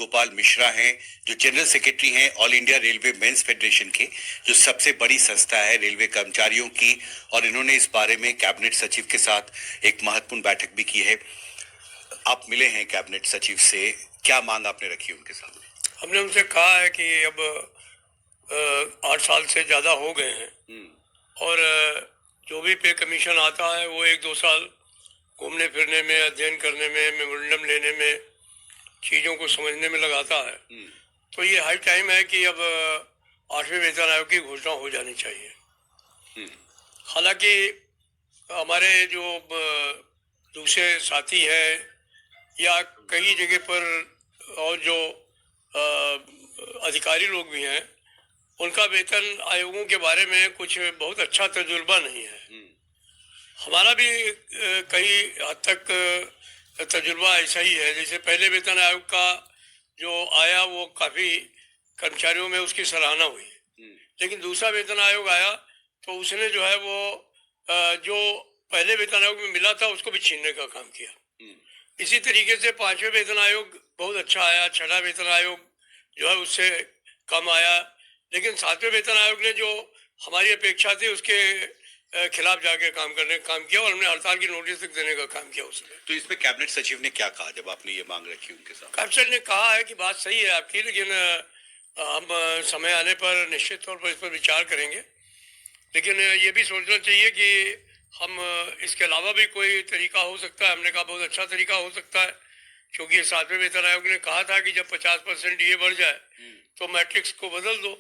गोपाल मिश्रा हैं, जो general secretary हैं all India railway men's federation के, जो सबसे बड़ी संस्था है रेलवे कर्मचारियों की, और इन्होंने इस बारे में कैबिनेट सचिव के साथ एक महत्वपूर्ण बैठक भी की है। आप मिले हैं कैबिनेट सचिव से, क्या मांग आपने रखी उनके सामने? हमने उनसे कहा है कि अब 8 साल से ज़्यादा हो गए हैं और जो भी पे कमीशन आता है वो 1-2 साल घूमने फिरने में, अध्ययन करने में, मेमोरेंडम लेने में, चीज़ों को समझने में लगाता है। तो ये हाई टाइम है कि अब 8वें वेतन आयोग की घोषणा हो जानी चाहिए। हालांकि हमारे जो दूसरे साथी हैं या कई जगह पर और जो अधिकारी लोग भी हैं, उनका वेतन आयोगों के बारे में कुछ बहुत अच्छा तजुर्बा नहीं है। हमारा भी कई हद तक तजुर्बा ऐसा ही है। जैसे पहले वेतन आयोग का जो आया वो काफ़ी कर्मचारियों में उसकी सराहना हुई, लेकिन दूसरा वेतन आयोग आया तो उसने जो है वो जो पहले वेतन आयोग में मिला था उसको भी छीनने का काम किया। इसी तरीके से 5वें वेतन आयोग बहुत अच्छा आया, 6वां वेतन आयोग जो है उससे कम आया, लेकिन 7वें वेतन आयोग ने जो हमारी अपेक्षा थी उसके खिलाफ जाके काम किया और हमने हड़ताल की नोटिस तक देने का काम किया उसमें। तो इसमें कैबिनेट सचिव ने क्या कहा जब आपने ये मांग रखी उनके साथ? कैबिनेट सचिव ने कहा है कि बात सही है आपकी, लेकिन हम समय आने पर निश्चित तौर पर इस पर विचार करेंगे। लेकिन ये भी सोचना चाहिए कि हम इसके अलावा भी कोई तरीका हो सकता है। हमने कहा बहुत अच्छा तरीका हो सकता है, क्योंकि 7वें वेतन आयोग ने कहा था कि जब 50% ये बढ़ जाए तो मैट्रिक्स को बदल दो,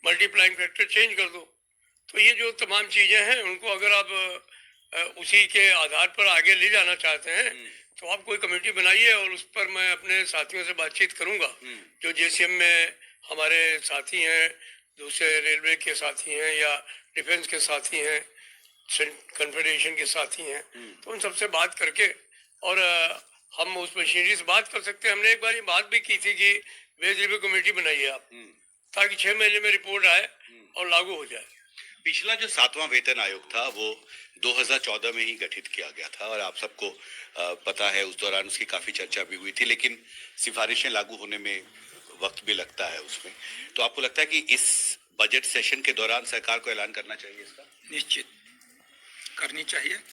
मल्टीप्लाइंग फैक्टर चेंज कर दो। तो ये जो तमाम चीज़ें हैं उनको अगर आप उसी के आधार पर आगे ले जाना चाहते हैं तो आप कोई कमेटी बनाइए और उस पर मैं अपने साथियों से बातचीत करूंगा। जो जेसीएम में हमारे साथी हैं, दूसरे रेलवे के साथी हैं या डिफेंस के साथी हैं, कन्फेडरेशन के साथी हैं, तो उन सबसे बात करके और हम उस मशीनरी से बात कर सकते हैं। हमने एक बार ये बात भी की थी कि वेज रिव्यू कमेटी बनाइए आप, ताकि 6 महीने में रिपोर्ट आए और लागू हो जाए। पिछला जो 7वां वेतन आयोग था वो 2014 में ही गठित किया गया था और आप सबको पता है उस दौरान उसकी काफी चर्चा भी हुई थी, लेकिन सिफारिशें लागू होने में वक्त भी लगता है उसमें। तो आपको लगता है कि इस बजट सेशन के दौरान सरकार को ऐलान करना चाहिए इसका? निश्चित करनी चाहिए।